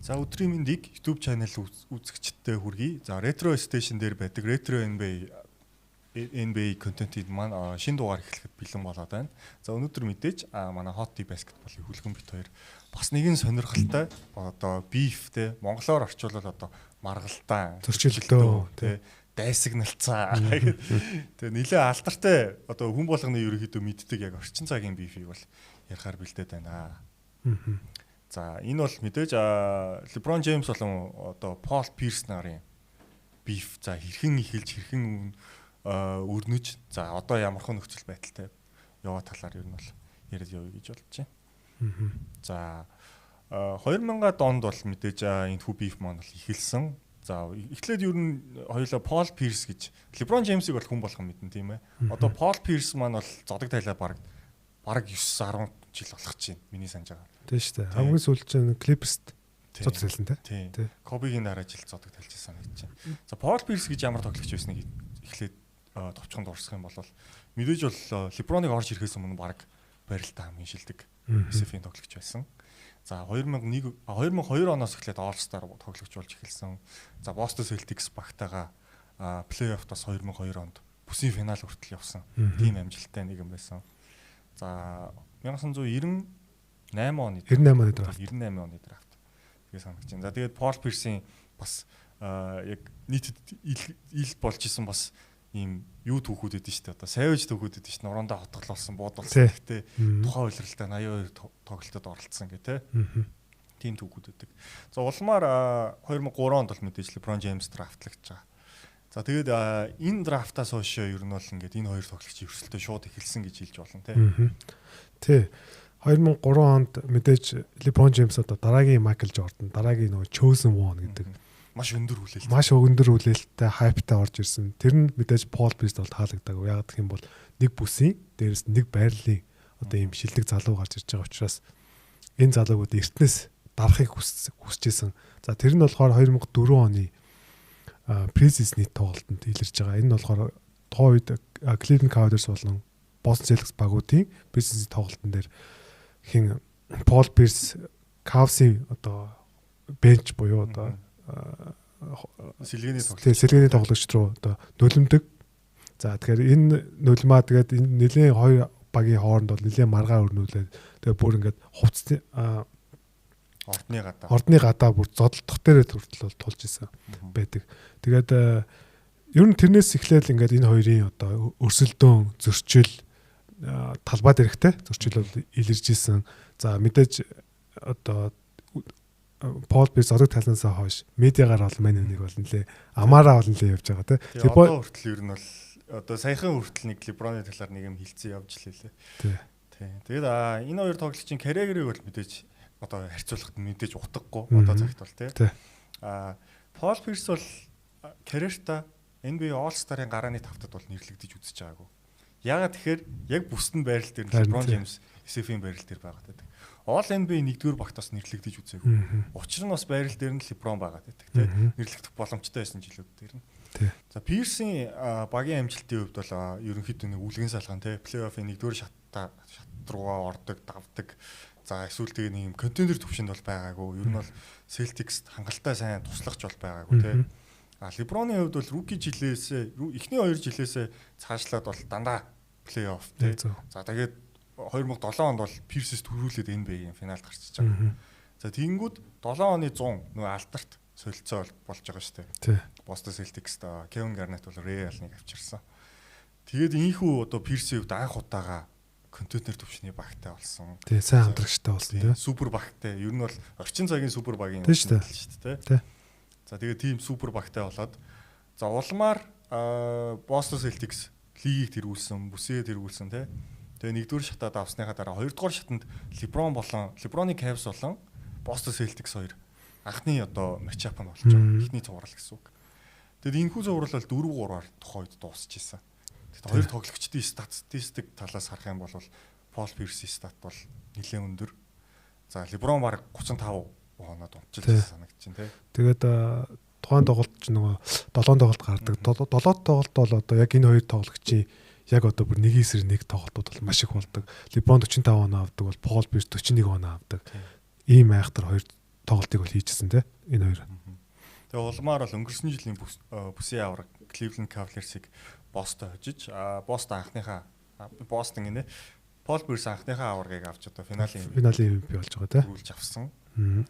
За өдрийн мэндийг YouTube channel үзэгчдтэй хүргэе. За Retro Station дээр байдаг Retro NBA контентыг маань шинэ дугаар эхлэхэд бэлэн болоод байна. За өнөөдөр мэдээж манай Hot Tea Basketball-ийн хүлгэн бит хоёр бас нэгэн сонирхолтой одоо beef-тэй монголоор орчуулбал одоо маргалтай зөрчилдөө тий дайсагналцаа. Тэгээ нэлээ алдартай одоо хүн болгоны ерөөхдөө мэддэг яг орчин цагийн beef-ийг бол ярихаар бэлдээд байна. За энэ бол мэдээж LeBron James болон одоо Paul Pierce нарын beef за хэрхэн эхэлж хэрхэн өрнөж за одоо ямархан нөхцөл байдалтай яваа талаар ер нь бол яриад явъя гэж бодож байна. За 2000-ад онд бол мэдээж энэ хүү beef маань бол эхэлсэн. За эхлээд ер нь хоёулаа Paul Pierce гэж LeBron James-ийг бол хүн болгон мэднэ тийм ээ. Одоо Paul Pierce маань бол зодог тайлаа бараг 9-10 жил болох чинь миний санаж байгаа. Тийм шүү дээ. Хамгийн сүүлд чинь Clippers-д цоц хэлсэн тий. Kobe-гийн дараа жил зодог тайлж санагдаж байна. За Paul Pierce гэж ямар тоглогч байсныг эхлээд товчхон дуурсах юм бол мэдээж бол LeBron-ыг орж ирэхээс өмнө баг барилтаа хамгийн шилдэг SF-ийн тоглогч байсан. За 2002 оноос эхлээд All-Star тоглогч болж эхэлсэн. За Boston Celtics багтаага плей-оффтоос 2002 онд бүсийн финал хүртэл явсан. Тийм амжилттай нэг юм байсан. За 1998 оны 98 оны драфт. Тэгээ санагдаж байна. За тэгээд Paul Pierce-ийн бас яг нийтэд ил болж исэн бас ийм юу түүхүүд өгдөн шүү дээ. Одоо Savage түүхүүд өгдөн шүү дээ. Нуруундаа хотголсон, буудалсан. Гэхдээ тухайн үйлрэлтэй 82 тоглолтод оролцсон гэх тээ. Тийм түүхүүд өгдөг. За улмаар 2003 онд бол мэдээж LeBron James драфтлагдж байгаа. За тэгээд энэ драфтаас хойш ер нь бол ингээд энэ хоёр тоглогчийн өрсөлдөө шууд эхэлсэн гэж хэлж болно тий. 2003 онд мэдээж LeBron James одоо дараагийн Michael Jordan, дараагийн нөгөө Chosen One гэдэг маш өндөр хүлээлт. Маш өндөр хүлээлттэй хайптай орж ирсэн. Тэр нь мэдээж Paul Pierce бол таалагддаг. Яг гэх юм бол нэг бүсийн дээрээс нэг байрлалын одоо ийм шилдэг залуу гарч ирж байгаа учраас энэ залуугууд эртнээс дарахыг хүсэж исэн. За тэр нь болохоор 2004 оны Preseason-ийн тоглолтод илэрж байгаа. Энэ нь болохоор тухайн үед Cleveland Cavaliers болон Boston Celtics багуудын Preseason тоглолтын дээр хин Paul Pierce Cavs-ийн одоо бенч буюу одоо сэлгээний тоглогч руу одоо нөлөмдөг. За тэгэхээр энэ нөлмаа тэгээд энэ нэлийн хоёр багийн хооронд бол нэлийн маргаа өрнүүлээд тэгээд бүр ингээд хувцсны ордны гадаа бүр зодолдох дээрээ хүртэл тулж исэн байдаг. Тэгээд ер нь тэрнээс эхлээл ингээд энэ хоёрын одоо өрсөлдөөн зөрчил талбай дээрхтэй зөрчил бол илэрж исэн. За мэдээж одоо Paul Pierce зодог талаасаа хойш медиагаар бол мань нэг бол нэлээ амаараа бол нэлээ явж байгаа тийм. Тэгээ одоо хүртэл ер нь бол одоо саяхан хүртэл нэг LeBron-ы талаар нэг юм хилцэн явж лээ. Тийм. Тэгээд энэ хоёр тоглогчийн карьерийг бол мэдээж одоо харьцуулахад мэдээж утгагүй одоо цагт бол тийм. Paul Pierce бол карьертаа NBA All-Star-ын гарааны тавтад бол нэрлэгдэж үзэж байгаагүй. Яагаад тэгэхээр яг бүсд нь байрал дээр LeBron James SF-ийн байрал дээр байгаа гэдэг. All NBA нэгдүгээр багтаас нэрлэгдэж үзээгүй. Учир нь бас байрал дээр нь LeBron байгаа гэдэг тийм нэрлэгдэх боломжтой байсан жилүүд дээр нь. За Pierce-ийн багийн амжилтын хувьд бол ерөнхийдөө нэг үлгэн салгаан тийм плей-оффын нэгдүгээр шат руугаа ордог, давдаг. За эсвэл тэгээ нэг юм контендер төвшөнд бол байгаагүй. Ер нь бол Celtics хангалттай сайн туслахч бол байгаагүй тийм. LeBron-ийн хувьд бол rookie жилээсээ эхний 2 жилээсээ цаашлаад бол дандаа плей-офф тийм. За тэгээд 2007 онд бол Pierce-с төрүүлээд NBA-ийн финалд гарчиж байгаа. За тэгэнгүүт 7 оны 100 нөгөө алдарт солилцоо болж байгаа шүү дээ. Boston Celtics-д Kevin Garnett бол Ray Allen-ыг авчирсан. Тэгээд ийхүү одоо Pierce-ийн хувьд анх удаага контентер төвшний багтай болсон. Тий, сайн хамтрагчтай болсон тийм. Супер багтай. Ер нь бол орчин цагийн супер багийн юм шүү дээ. За тэгээд тийм супер багтай болоод за улмаар Boston Celtics лигийг тэргүүлсэн, бүсээ тэргүүлсэн тийм. Тэгээ нэгдүгээр шатад авсныхаа дараа хоёрдугаар шатанд LeBron-ы Cavs болон Boston Celtics хоёр анхны одоо матчап нь болж байгаа. Эхний цуврал гэсэн үг. Тэгэд энэ хүү цуврал бол 4-3-аар тухайд дуусч ирсэн. Тэгэд хоёр тоглогчдын статистик талаас харах юм бол Paul Pierce-ийн стат бол нэлээд өндөр. За LeBron баг 35 оноод унтчихсан санагдаж байна тий. Тэгээд тухайн тоглолт ч нөгөө 7 тоглолт гардаг. 7 тоглолт бол одоо яг энэ хоёр тоглогчийн яг одоо бүр нэг эсрэг нэг тоглолтууд бол маш их болдог. LeBron 45 оноо авдаг бол Paul Pierce 41 оноо авдаг. Ийм айхтар хоёр тоглолтыг бол хийчихсэн те энэ хоёр. Тэгээ улмаар бол өнгөрсөн жилийн бүсийн авраг Cleveland Cavaliers-ыг Бостон хожиж Бостон гинэ Пол Пирс анхныхаа аваргыг авч одоо финалийн MVP болж байгаа те. Хүрүүлж авсан.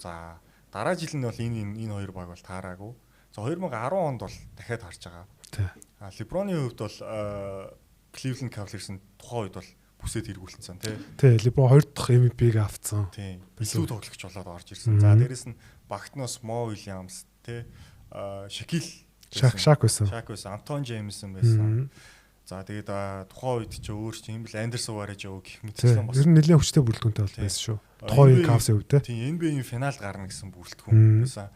За дараа жил нь бол энэ хоёр баг бол таараагүй. За 2010 онд бол дахиад харж байгаа. Тий. LeBron-ийн хувьд бол Cleveland Cavaliers-ын тухайн үед бол бүсэд хэрэгүүлсэн тий. Тий, LeBron 2 дахь MVP-г авцсан. Тий. Илүү тоглогч болоод орж ирсэн. За дээрэс нь Багтноос Mo Williams тий. Shaq байсан. Антон Джеймсон байсан. За тэгээд тухайн үед ч өөр чинь бил Андерсон Варэж өг гэх мэтчлэн бас. Ер нь нэлээд хүчтэй бүрэлдэхүүнтэй бол байсан шүү. Тухайн үеийн Cavs-ийн хувьд тийм NBA-ийн финал гарна гэсэн бүрэлдэхүүн байсан.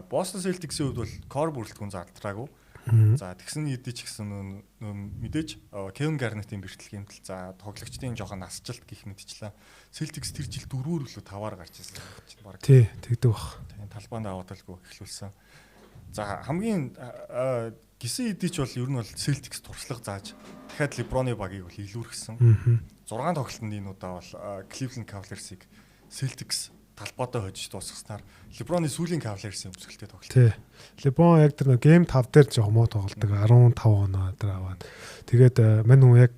Boston Celtics-ийн хувьд бол core бүрэлдэхүүн зардраагүй. За тэгсэн хэдий ч гэсэн мэдээж Kevin Garnett-ийн бэрхтэл гэмтэл за тоглогчдын жоохон насжилт гэх мэтчлээ. Celtics тэр жил 4-өр лөө 5-аар гарч ирсэн чинь баг. Тий, тэгдэг бах. Тийм талбайд аваадалгүй эхлүүлсэн. За хамгийн гисэн хэдий ч бол ер нь бол Celtics туршлага зааж дахиад LeBron-ы багийг бол илүүргэсэн. 6 тоглолтод энэ удаа бол Cleveland Cavaliers-ыг Celtics талбайдаа хожиж дуусгаснаар LeBron-ы сүүлийн Cavaliers-ийн өмсгөлтэй тоглолт. Тий. LeBron яг тэр гейм 5 дээр жоох муу тоглолдог 15 оноо дээр аваад тэгээд мань хүн яг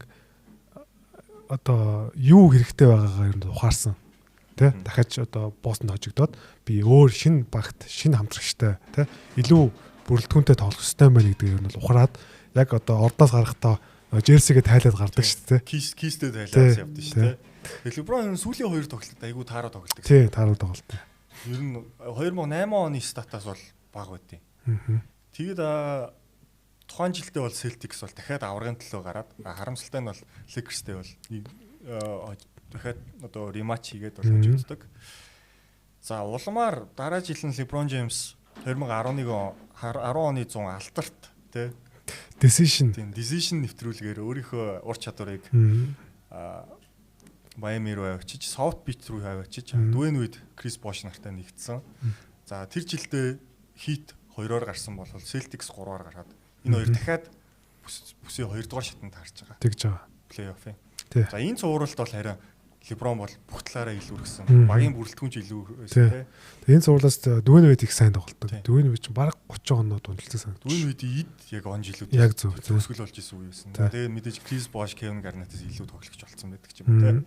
одоо юу хэрэгтэй байгаагаа ер нь ухаарсан. Тэ дахиад одоо Бостонд хожигдоод би өөр шинэ багт шинэ хамтрагчтай тэ илүү бүрэлдэхүүнтэй тоглох ёстой байна гэдгийг ер нь ухраад яг одоо ордоос гарахдаа Жерсигээ тайлаад гардаг шүү дээ. Кистэй тайлаад явдсан шүү дээ. LeBron сүүлийн 2 тоглолтод айгүй таараа тоглолдог. Тий, таараа тоглолт. Ер нь 2008 оны статаас бол бага байдیں۔ Тэгээд тухайн жилдээ бол Celtics бол дахиад аврагын төлөө гараад харамсалтай нь бол Lakers-тэй бол дахиад одоо рематч хийгээд бол хожигддог. За улмаар дараа жил нь LeBron James 2011 оны 100 алтарт тий decision нэвтрүүлгээр өөрийнхөө ур чадварыг Майами руу авчиж, South Beach руу авчиж, Dwayne Wade, Chris Bosh нартай нэгдсэн. За тэр жилдээ Heat 2-оор гарсан бол Celtics 3-аар гараад энэ хоёр дахиад бүсийн 2 дугаар шатанд таарч байгаа. Тэгж байгаа. Плей-оффын. За энэ цувралт бол харин LeBron бол бүх талаараа илүүргэсэн. Багийн бүрэлдэхүүн ч илүү байсан тийм. Энэ цувралаас Dwayne Wade их сайн тоглолдог. Dwayne Wade ч бараг 30 оноо дундалцсан санагдаж. Dwayne Wade-ийн яг он жилүүд яг зөв зөвсгөл болж исэн үе байсан. Тэгээд мэдээж Chris Bosh, Kevin Garnett-ээс илүү тоглогч болсон байдаг ч юм уу тийм.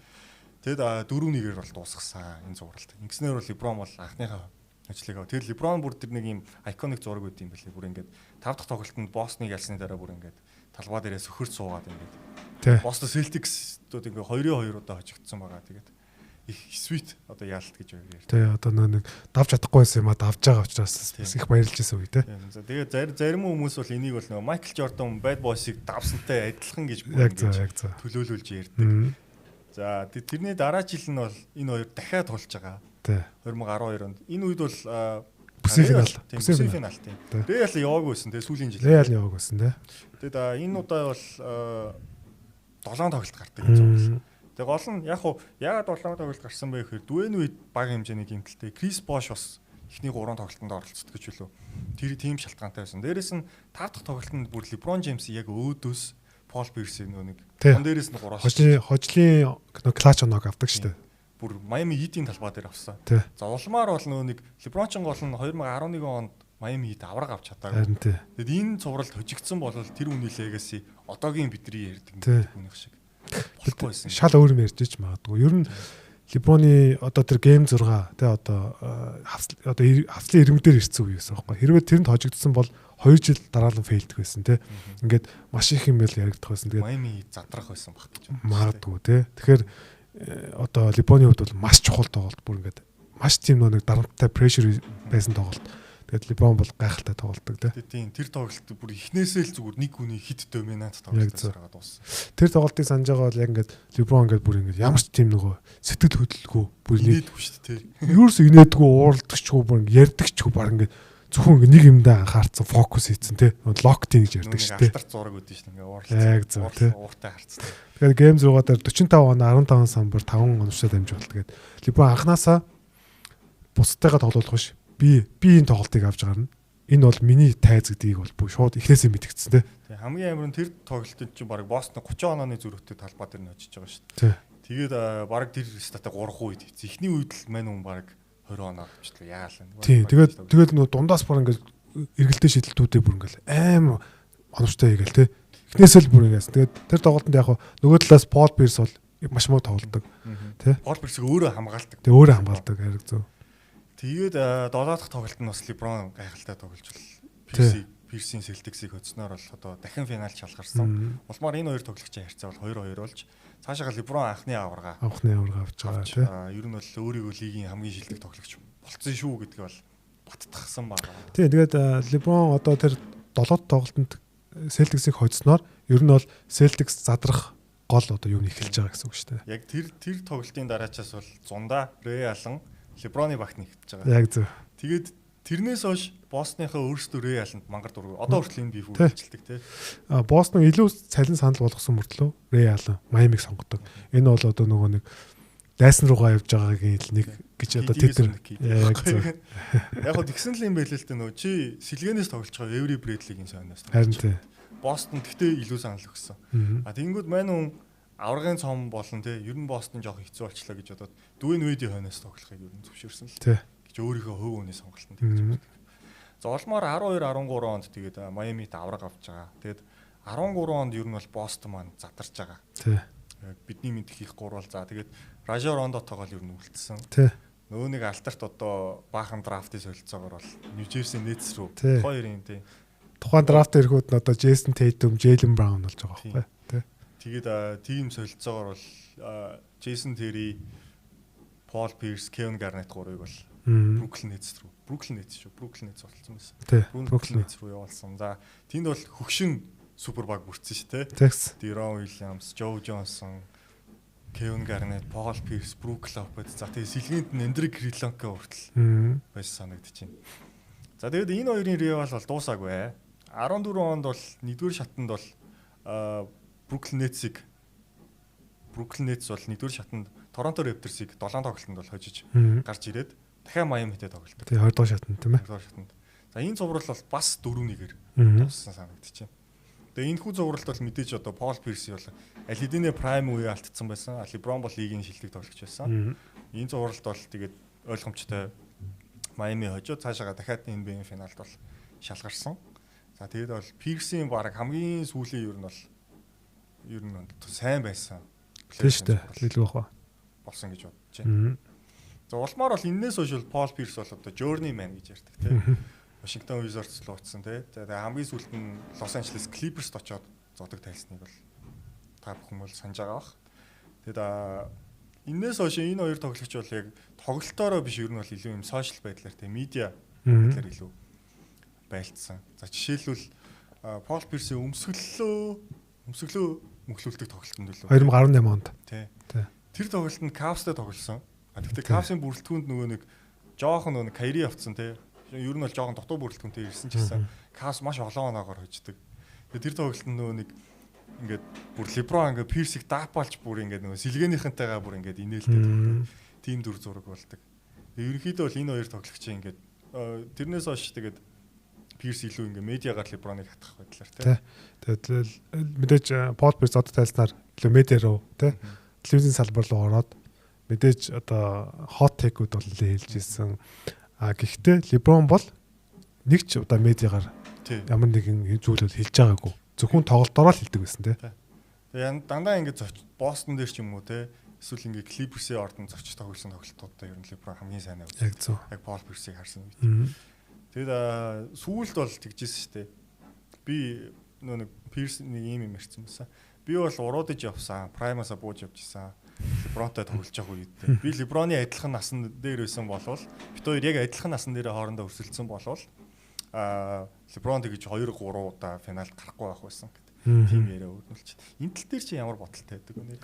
Тэгэд 4-1-ээр бол дуусгасан энэ цувралт. Ингэснээр бол LeBron бол анхныхаа ажлыг аваа. Тэгээд LeBron бүр тэр нэг юм iconic зураг байт юм байлээ. Бүр ингээд 5 дахь тоглолтод Boston-ыг ялсны дараа бүр ингээд талбай дээрээ сөхөрч суугаад ингээд. Boston Celtics-ууд ингээ 2-2 удаа хожигдсон байгаа. Тэгээд их sweet одоо яалт гэж байна. Тий, одоо нэг давж чадахгүй байсан юм а давж байгаа учраас их баярлж байсан үе тий. Тэгээд зарим хүмүүс бол энийг бол нөгөө Michael Jordan Bad Boys-ыг давсантай адилхан гэж төлөөлүүлж ярьдаг. За тэрний дараа жил нь бол энэ хоёр дахиад тулж байгаа. Тий. 2012 онд. Энэ үед бол бүсийн финал тийм. Реал яваагүй байсан тий сүүлийн жил. Реал яваагүй байсан тий. Тэгээд энэ удаа бол 7 тоглолт гардаг гэж байна. Тэгээ гол нь яг яагаад 7 тоглолт гарсан бэ гэхээр Dwayne Wade баг хэмжээний гэмтэлтэй Chris Bosh бас эхний 3 тоглолтод оролцдог гэж үлээ. Тэр тийм шалтгаантай байсан. Дээрээс нь 5 дахь тоглолтод бүр LeBron James яг өөдөөс Paul Pierce-ийн нэг дээрээс нь 3 хожлын клатч оног авдаг шүү дээ. Бүр Miami Heat-ийн талбай дээр авсан. За улмаар бол нэг LeBron-чин гол нь 2011 онд Miami Heat авраг авч чадаагүй. Тэгэд энэ цувралд хожигдсан бол тэр үний legacy одоогийн бидний ярьдаг хүнийх шиг болохгүй байсан. Шал өөр юм ярьж ич магадгүй. Ер нь LeBron-ы одоо тэр гейм 6 тий одоо хавцлын ирмэдээр ирсэн үе байсан байхгүй. Хэрвээ тэрэнд хожигдсан бол 2 жил дараа нь фейлдэх байсан тий. Ингээд маш их юм байл яригдах байсан. Тэгээд Miami задрах байсан баг гэж байна. Магадгүй тий. Тэгэхээр одоо LeBron-ы хувьд бол маш чухал тоглолт бүр ингээд маш тийм нэг дарамттай pressure байсан тоглолт. Тэгээд LeBron бол гайхалтай тоглолдог тий. Тэр тоглолт бүр эхнээсээ л зүгээр нэг хүний хит доминант тоглолтоор дууссан. Тэр тоглолтыг санаж байгаа бол яг ингээд LeBron ингээд бүр ингээд ямар ч тийм нөгөө сэтгэл хөдлөлгүй бүр инээдгүй шүү дээ тий. Юурс инээдгүй ууралдагчгүй бүр ярьдагчгүй баг ингээд зөвхөн нэг юмдаа анхаарсан фокус хийцэн тий. Локтинг гэж ярьдаг шүү дээ. Алтар зураг үүдэн шүү ингээ уурлаа. Ууртай харцсан. Тэгэхээр гейм 6 дээр 45 он 15 самбар 5 оновчтой дамжуулт тэгээд LeBron анханасаа бусдтайгаа тоглох биш. Би энэ тоглолтыг авч гарна. Энэ бол миний тайз гэдгийг бол шууд эхнээсээ мэдгэцсэн тий. Хамгийн амар нь тэр тоглолтод чинь баг Бостон 30 онооны зөрүүтэй талбай дээр нь очиж байгаа шүү дээ. Тэгээд баг тэр статаа 3 үед хийсэн. Эхний үед л мань хүн баг 20 оноо авчлаа яалаа. Тийм тэгээд нөө дундаас бүр ингээд эргэлдээ шидэлтүүдээ бүр ингээд аим оновчтой хийгээл те. Эхнээсээ л бүр ингээс. Тэгээд тэр тоглолтод яг нөгөө талаас Пол Пирс бол маш муу тоглодог. Тэ? Пол Пирсийг өөрөө хамгаалдаг. Тэгээ өөрөө хамгаалдаг хэрэг зөв. Тэгээд 7 дахь тоглолт нь бас LeBron гайхалтай тоглож Пирсийн Celtics-ийг хөдснөөр бол одоо дахин финалд шалгарсан. Улмаар энэ хоёр тоглогчийн харьцаа бол 2-2 болж цаашаа LeBron анхны аварга авч байгаа тий. Ер нь бол өөрийгөө лигийн хамгийн шилдэг тоглогч болцсон шүү гэдгийг бол баттгсан байгаа. Тий, тэгээд LeBron одоо тэр 7 тоглолтод Celtics-ийг хоцсноор ер нь бол Celtics задрах гол одоо юу нэхэлж байгаа гэсэн үг шүү дээ. Яг тэр тоглолтын дараачаас бол зундаа Ray Allen LeBron-ы багт нэгтэж байгаа. Яг зөв. Тэгээд тэрнээс хойш Бостныхаа өөрсдөө Ray Allen-д мангар дург. Одоо хүртэл энэ биф үргэлжилдэг тий. Бостон илүү цалин санал болгосон мөртлөө Ray Allen Miami-г сонгодог. Энэ бол одоо нөгөө нэг дайсан руугаа явж байгаагийн нэг гэж одоо тэр яг зөв. Яг хөө тэгсэн л юм байл л дээ нөө чи сэлгэнээс тоглож байгаа Every Bradley-гийн сайнаас. Харин тий. Бостон гэхдээ илүү санал өгсөн. Тэгэнгүүт мань хүн аврагын цом болон тий ер нь Бостон жоох хэцүү болчлаа гэж бодоод Dwayne Wade-ийн хойноос тоглохыг ер нь зөвшөөрсөн л. Тий. Гэж өөрийнхөө хөв өний сонголтод тэгж боддог. За олмоор 12 13 онд тэгээд Miami-д авраг авч байгаа. Тэгээд 13 онд ер нь бол Бостон маань задарч байгаа. Тий. Бидний мэдих их гурвал за тэгээд Rajon Rondo-тойгоо л ер нь үлдсэн. Тий. Нөгөө нэг алтарт одоо баахан драфтын солилцоогоор бол New Jersey Nets рүү хоёрын тий. Тухайн драфт ирэхүүд нь одоо Jason Tatum, Jaylen Brown болж байгаа байхгүй тий. Тэгээд тим солилцоогоор бол Jason Terry, Paul Pierce, Kevin Garnett гурыг бол Brooklyn Nets рүү. Brooklyn Nets болсон байсан. Brooklyn Nets рүү явуулсан. За тэнд бол хөгшин супер баг бүрдсэн шүү дээ. Deron Williams, Joe Johnson, Kevin Garnett, Paul Pierce, Brook Lopez. За тэгээ сэлгээнд нь Hendrik Krilanka хүртэл байсан санагдчихэв. За тэгээд энэ хоёрын rival бол дуусаагүй. 14 онд бол нэгдүгээр шатанд бол Brooklyn Nets бол нэгдүгээр шатанд Toronto Raptors-ыг 7 тоглолтод бол хожиж гарч ирээд дахиад Miami-тэй тоглолдог. Тэгээ 20 дугаар шатанд тийм ээ. 20 дугаар шатанд. За энэ зурвал бол бас 4-1-ээр дууссан санагдчихэв. Тэгээ энэ хүү зурвалт бол мэдээж одоо Paul Pierce бол аль хэдийнэ prime үе алдсан байсан. LeBron бол лигийн шилдэг тоглогч байсан. Энэ зурвалт бол тэгээд ойлгомжтой Miami хожоод цаашаага дахиад NBA финалд бол шалгарсан. За тэгээд бол Pierce-ийн баг хамгийн сүүлийн ер нь сайн байсан. Тийм шүү дээ. Илүү бах болсон гэж бодож байна. За улмаар бол энэс хойш бол Paul Pierce бол одоо journeyman гэж ярьдаг тийм. Washington Wizards руу утсан тийм. Тэгээд хамгийн сүүлд нь Los Angeles Clippers-д очоод зодог тайлсныг бол та бүхэн бол санаж байгаа бах. Тэгээд энэс хойш энэ хоёр тоглогч бол яг тоглолтоороо биш ер нь бол илүү юм сошиал байдлаар тийм медиа байдлаар илүү байлцсан. За жишээлбэл Paul Pierce-ийн өмсгөлөө мөхлүүлдэг тоглолтод л 2018 онд. Тий. Тэр тоглолтод Cavs-тэй тоглосон. Гэхдээ Cavs-ийн бүрэлдэхүүнд нөгөө нэг жоохон нөгөө Kyrie авцсан тий. Ер нь бол жоохон дутуу бүрэлдэхүүнтэй ирсэн ч гэсэн Cavs маш олон оноогоор хождог. Тэгээ тэр тоглолтод нөгөө нэг ингээд бүр LeBron ингээд Pierce-ийг даапалж бүр ингээд нөгөө сэлгээнийхэнтэйгээ бүр ингээд инээлдэг. Тим дүр зураг болдог. Ерөнхийдөө бол энэ хоёр тоглогчийн ингээд тэрнээс хойш тэгээд Pierce илүү ингээ медиагаар LeBron-ыг хатгах байдлаар тий. Тэгээд мэдээж Paul Pierce зод тайлснаар медиа руу тий. Телевизийн салбар руу ороод мэдээж одоо hot take-үүд бол хэлж ирсэн. Гэхдээ LeBron бол нэг ч удаа медиагаар ямар нэгэн зүйлүүд хэлж байгаагүй. Зөвхөн тоглолтоор л хэлдэг байсан тий. Тэгээд дандаа ингээ Boston дээр ч юм уу тий. Эсвэл ингээ Clippers-ийн ордон зочж тоглосон тоглолтуудаа ер нь LeBron хамгийн сайн авсан. Яг зөв. Яг Paul Pierce-ийг харсан үед. Тэгээд сүүлд бол тэгжсэн шүү дээ. Би нэг Pierce нэг юм ярьсан байсан. Би бол уруудаж явсан. Prime-аас бууж явж исэн. LeBron-тай тоглож явах үедээ. Би LeBron-ы адилхан насан дээр байсан болвол бид хоёр яг адилхан насан дээр хоорондоо өрсөлдсөн болвол LeBron тэгж 2 3 удаа финалд гарахгүй байх байсан гэдэг. Тим яриа өрнүүлчих. Энэ тал дээр чи ямар бодолтой байдаг вэ?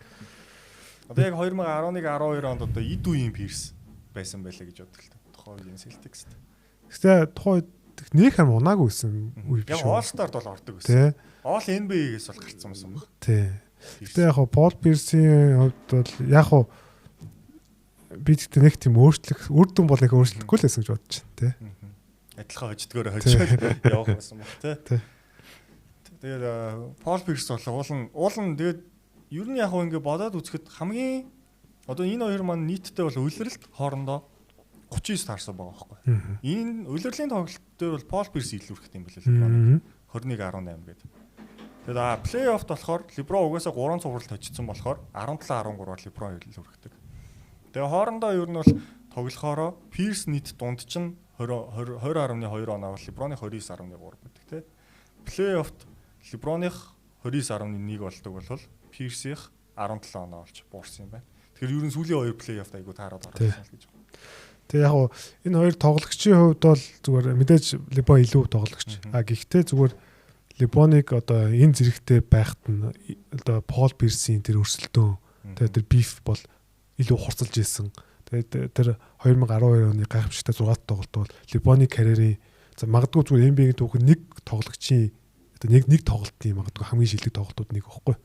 Одоо яг 2011 12 онд одоо эд үеийн Pierce байсан байлаа гэж боддог л та. Тухайн үеийн Celtics. Гэхдээ тухайд нэг хэм унаагүйсэн үе биш. Яг All Star-д бол ордог байсан. All NBA-гээс бол гарцсан байсан баг. Тий. Гэхдээ яг Paul Pierce-ийн хувьд бол яг би тэгтээ нэг тийм өөрчлөх үр дүн бол нэг өөрчлөхгүй л байсан гэж бодож байна тий. Адилхан хождгоороо хожиж явах байсан баг тий. Тэгээд Paul Pierce бол уулын тэгээд ер нь яг ингээ бодоод үзэхэд хамгийн одоо энэ хоёр маань нийтдээ бол үйлрэлт хоорондоо 39 таарсан байгаа байхгүй. Энэ улирлын тоглолт дээр бол Пол Пирс илүү хэрэгтэй юм билээ. 21-18 гэдэг. Тэгээд плей-оффт болохоор Леброн угаасаа 3 цувралт очсон болохоор 17-13-аар Леброн илүү хэрэгтэй. Тэгээ хоорондоо ер нь бол тоглохоороо Пирс нийт дунд чинь 20.2 оноо бол Леброны 29.3 гэдэг тий. Плей-оффт Леброных 29.1 болдог бол Пирсих 17 оноо болж буурсан юм байна. Тэгэхээр ер нь сүүлийн 2 плей-оффт айгу таарад орсон л гэж байна. Тэгээ яг энэ хоёр тоглогчийн хувьд бол зүгээр мэдээж Леброн илүү тоглогч. Гэхдээ зүгээр Леброныг одоо энэ зэрэгтэй байхад нь одоо Пол Пирсийн тэр өрсөлдөөн тэгээд тэр биф бол илүү хурцлж ийсэн. Тэгээд тэр 2012 оны гайхамшигтай 6 тоглолт бол Леброны карьерийн магадгүй зүгээр NBA-ийн түүхэн нэг тоглогчийн одоо нэг тоглолтын магадгүй хамгийн шилдэг тоглолтууд нэг байхгүй.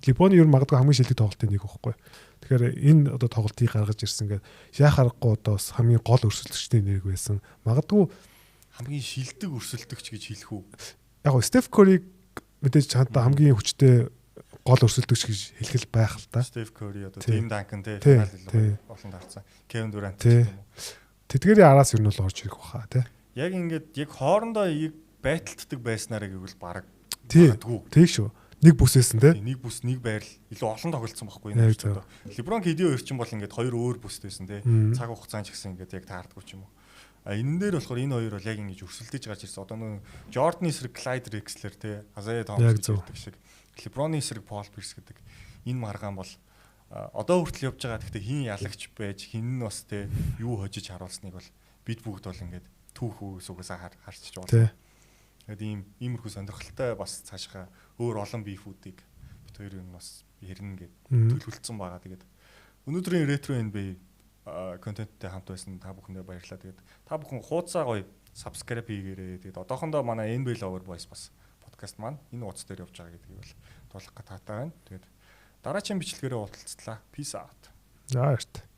Леброны ер нь магадгүй хамгийн шилдэг тоглолтын нэг байхгүй. Тэгэхээр энэ одоо тоглолтыг гаргаж ирсэн гэдэг яхаарахгүй одоо хамгийн гол өрсөлдөгчний нэрг байсан. Магадгүй хамгийн шилдэг өрсөлдөгч гэж хэлэх үү? Яг Стеф Curry мэдээж чанта хамгийн хүчтэй гол өрсөлдөгч гэж хэлэх л байх л та. Стеф Curry одоо Тим Данкан те олон таарсан. Кевин Дурант гэх юм уу. Тэдгээрийн араас ер нь бол орж ирэх баха те. Яг ингээд яг хоорондоо байталтдаг байснараа гэвэл баг магадгүй. Тэг шүү. Нэг бүсээсэн те. Нэг бүс нэг байрал илүү олон тоглолцсон байхгүй энэ ч одоо. Леброн KD хоёр ч юм бол ингээд хоёр өөр бүстэйсэн те. Цаг хугацаанд ч гэсэн ингээд яг таардаггүй ч юм уу. Энэ дээр болохоор энэ хоёр бол яг ингэж өрсөлдөж гарч ирсэн. Одоо нөө Jordan эсрэг Clyde Drexler те. Isaiah Thomas гэдэг шиг. Леброны эсрэг Paul Pierce гэдэг энэ маргаан бол одоо хүртэл явж байгаа. Гэхдээ хин ялагч байж хин нь бас те юу хожиж харуулсныг бол бид бүгд бол ингээд түүхүүс угаасаа харчиж байна. Тэгээд иймэрхүү сонирхолтой бас цаашгаа өөр олон бифүүдийг бид хоёр юм бас ярина гэд төлөвлөсөн байгаа. Тэгээд өнөөдрийн ретро NBA контенттэй хамт байсан та бүхэндээ баярлалаа. Тэгээд та бүхэн хуудасаа гоё subscribe хийгээрэй. Тэгээд одоохондоо манай NBA Lover Boys бас подкаст маань энэ утас дээр явж байгаа гэдгийг бол тулах гатаатай байна. Тэгээд дараагийн бичлэгээрээ уулзлаа. Peace out. За баярлалаа.